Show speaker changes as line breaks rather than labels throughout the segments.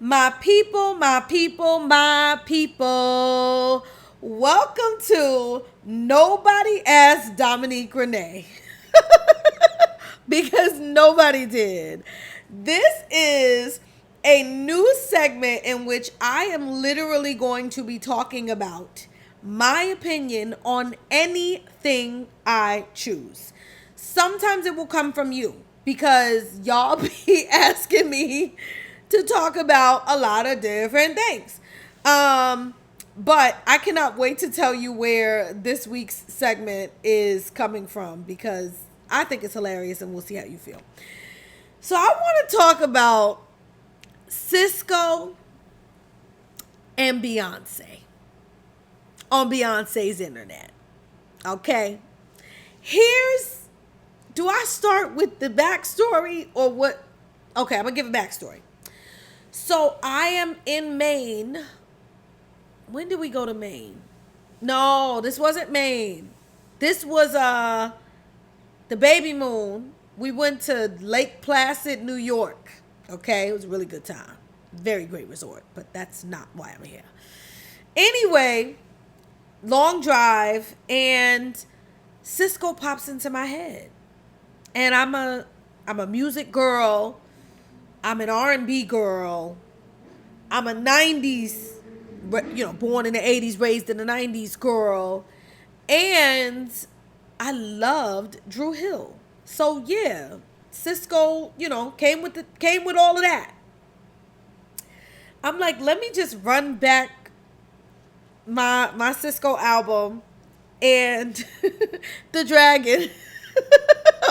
My people, my people, my people. Welcome to Nobody Asked Dominique Renee. Because nobody did. This is a new segment in which I am literally going to be talking about my opinion on anything I choose. Sometimes it will come from you because y'all be asking me to talk about a lot of different things. But I cannot wait to tell you where this week's segment is coming from because I think it's hilarious and we'll see how you feel. So I want to talk about Sisqo and Beyonce on Beyonce's internet. Okay. Do I start with the backstory or what? Okay, I'm going to give a backstory. So I am in Maine. When did we go to Maine? No, this wasn't Maine. This was the baby moon. We went to Lake Placid, New York. Okay, it was a really good time. Very great resort, but that's not why I'm here. Anyway, long drive and Cisco pops into my head. And I'm a music girl. I'm an R&B girl. I'm a 90s, born in the 80s, raised in the 90s girl. And I loved Drew Hill. So yeah, Cisco, came with all of that. I'm like, let me just run back my Cisco album and The Dragon.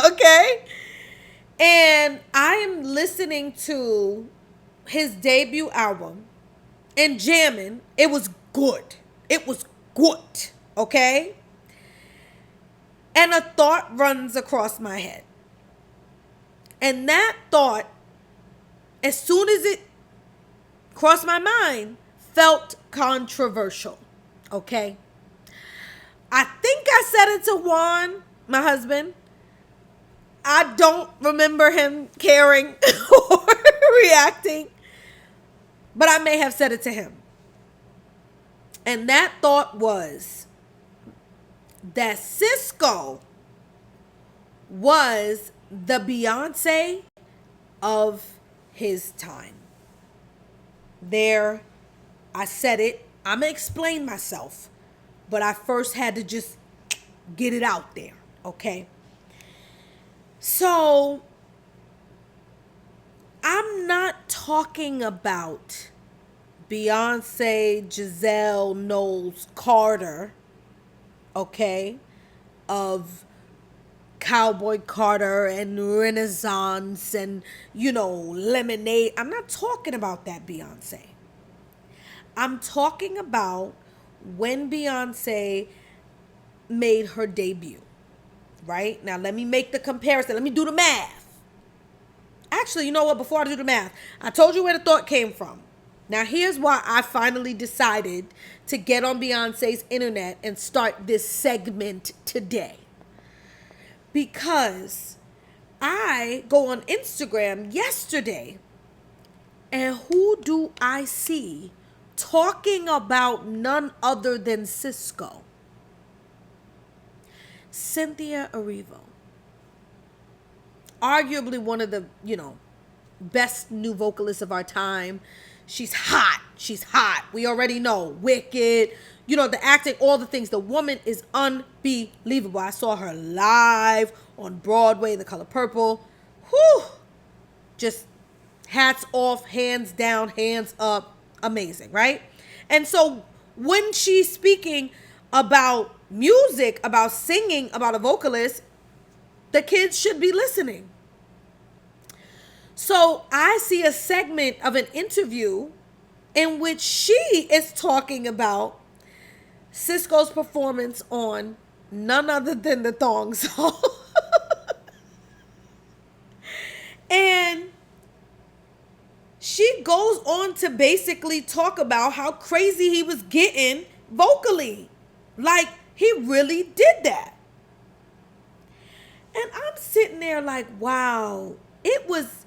Okay? And I am listening to his debut album and jamming. It was good. It was good. Okay? And a thought runs across my head. And that thought, as soon as it crossed my mind, felt controversial. Okay? I think I said it to Juan, my husband. I don't remember him caring or reacting, but I may have said it to him. And that thought was that Sisqo was the Beyonce of his time. There, I said it. I'm going to explain myself, but I first had to just get it out there, okay? So, I'm not talking about Beyonce, Giselle, Knowles, Carter, okay, of Cowboy Carter and Renaissance and, Lemonade. I'm not talking about that Beyonce. I'm talking about when Beyonce made her debut. Right? Now, let me make the comparison. Let me do the math. Actually, you know what? Before I do the math, I told you where the thought came from. Now, here's why I finally decided to get on Beyonce's internet and start this segment today. Because I go on Instagram yesterday, and who do I see talking about none other than Sisqo? Cynthia Erivo. Arguably one of the, best new vocalists of our time. She's hot. She's hot. We already know. Wicked. The acting, all the things. The woman is unbelievable. I saw her live on Broadway, The Color Purple. Whew. Just hats off, hands down, hands up. Amazing, right? And so when she's speaking about music, about singing, about a vocalist, the kids should be listening. So I see a segment of an interview in which she is talking about Sisqo's performance on none other than the Thong Song. And she goes on to basically talk about how crazy he was getting vocally. Like, he really did that. And I'm sitting there like, wow, it was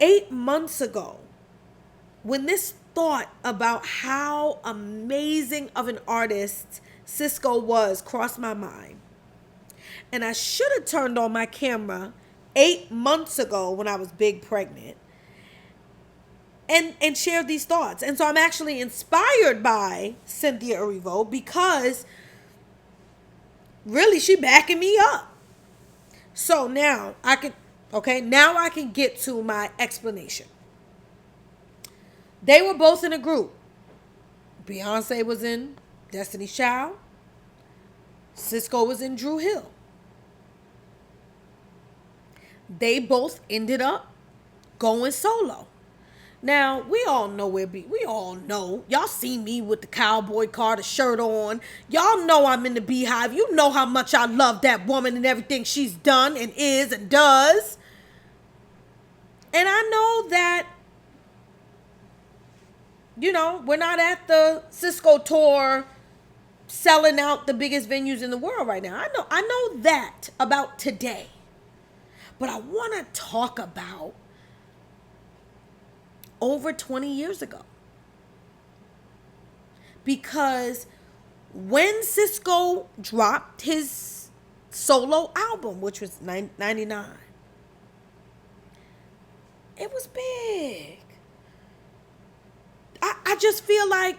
8 months ago when this thought about how amazing of an artist Sisqo was crossed my mind. And I should have turned on my camera 8 months ago when I was big pregnant and shared these thoughts. And so I'm actually inspired by Cynthia Erivo because really she backing me up. So now I can get to my explanation. They were both in a group. Beyonce was in Destiny's Child. Sisqo was in Dru Hill. They both ended up going solo. Now, we all know we all know. Y'all see me with the Cowboy Carter shirt on. Y'all know I'm in the Beehive. You know how much I love that woman and everything she's done and is and does. And I know that, we're not at the Cisco tour selling out the biggest venues in the world right now. I know that about today. But I want to talk about over 20 years ago. Because when Sisqo dropped his solo album, which was 99, it was big. I just feel like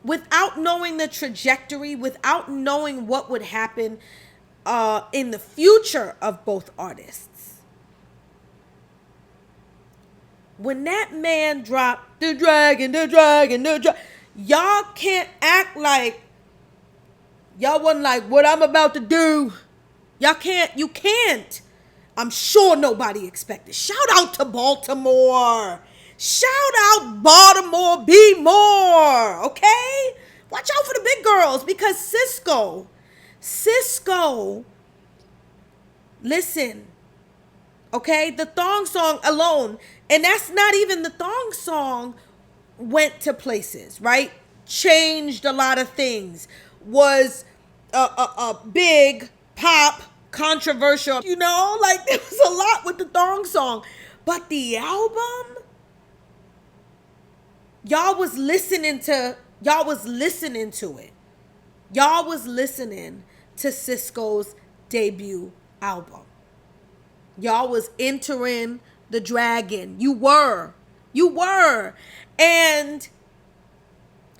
without knowing the trajectory, without knowing what would happen in the future of both artists, when that man dropped the dragon, y'all can't act like y'all wasn't like what I'm about to do. You can't. I'm sure nobody expected. Shout out to Baltimore. Shout out Baltimore, be more, okay? Watch out for the big girls because Cisco, listen, okay? The thong song alone, and that's not even the thong song, went to places, right? Changed a lot of things. Was a big pop, controversial, there was a lot with the thong song. But the album, y'all was listening to it. Y'all was listening to Sisqo's debut album. Y'all was entering the dragon. You were. And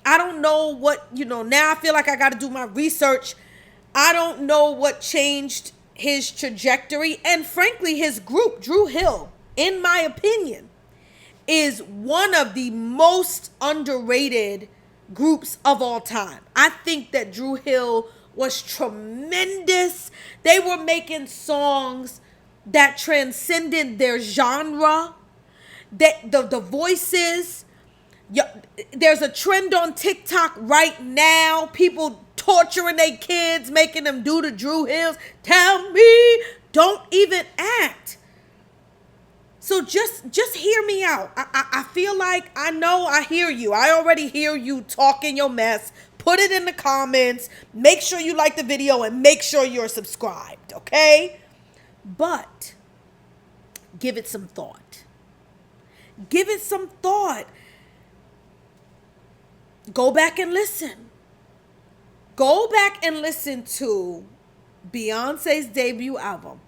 I don't know what, now I feel like I got to do my research. I don't know what changed his trajectory. And frankly, his group, Dru Hill, in my opinion, is one of the most underrated groups of all time. I think that Dru Hill was tremendous. They were making songs that transcended their genre. That the voices. There's a trend on TikTok right now. People torturing their kids, making them do the Dru Hills. Tell me, don't even act. So just hear me out. I feel like I hear you. I already hear you talking your mess. Put it in the comments. Make sure you like the video and make sure you're subscribed, okay? But give it some thought. Give it some thought. Go back and listen. Go back and listen to Beyonce's debut album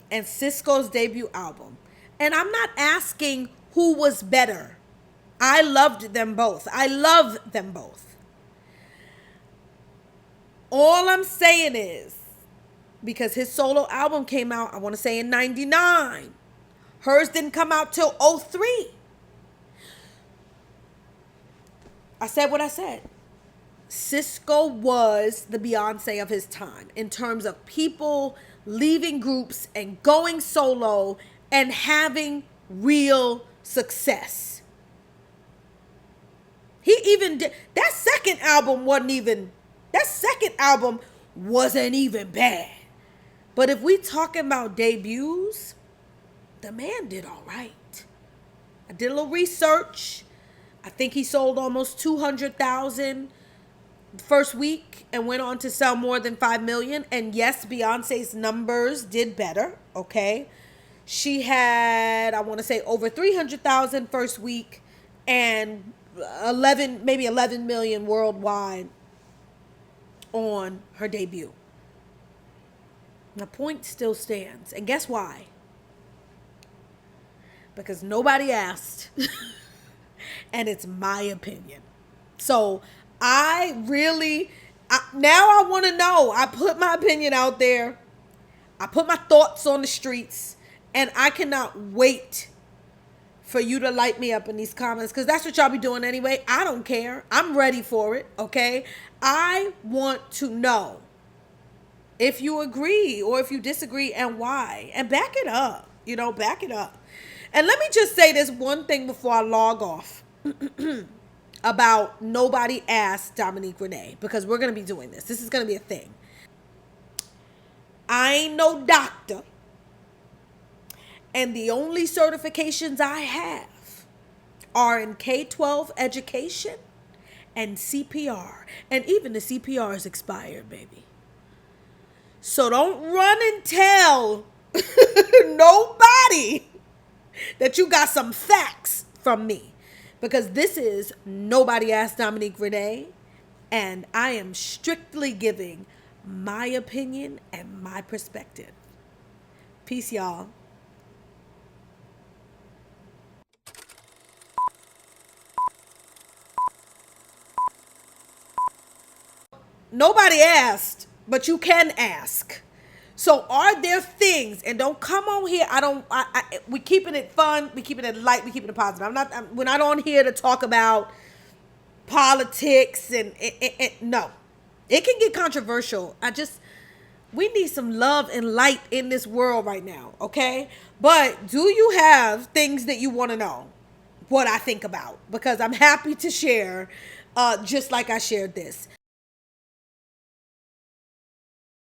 and Sisqo's debut album. And I'm not asking who was better. I loved them both. I love them both. All I'm saying is, because his solo album came out, I want to say in 99. Hers didn't come out till 03. I said what I said. Sisqo was the Beyonce of his time in terms of people leaving groups and going solo and having real success. He even did that second album wasn't even bad. But if we talking about debuts, the man did all right. I did a little research. I think he sold almost 200,000 the first week and went on to sell more than 5 million. And yes, Beyonce's numbers did better, okay? She had, I want to say, over 300,000 first week and 11 million worldwide on her debut. My point still stands. And guess why? Because nobody asked. And it's my opinion. So now I want to know. I put my opinion out there. I put my thoughts on the streets. And I cannot wait for you to light me up in these comments, because that's what y'all be doing anyway. I don't care. I'm ready for it, okay? I want to know if you agree or if you disagree and why. And back it up, back it up. And let me just say this one thing before I log off about nobody asked Dominique Renee, because we're going to be doing this. This is going to be a thing. I ain't no doctor. And the only certifications I have are in K-12 education and CPR. And even the CPR is expired, baby. So don't run and tell nobody that you got some facts from me. Because this is Nobody Asked Dominique Renee. And I am strictly giving my opinion and my perspective. Peace, y'all. Nobody asked, but you can ask. So are there things, and don't come on here. We keeping it fun. We keeping it light. We keeping it positive. We're not on here to talk about politics and no, it can get controversial. We need some love and light in this world right now. Okay. But do you have things that you want to know what I think about? Because I'm happy to share, just like I shared this.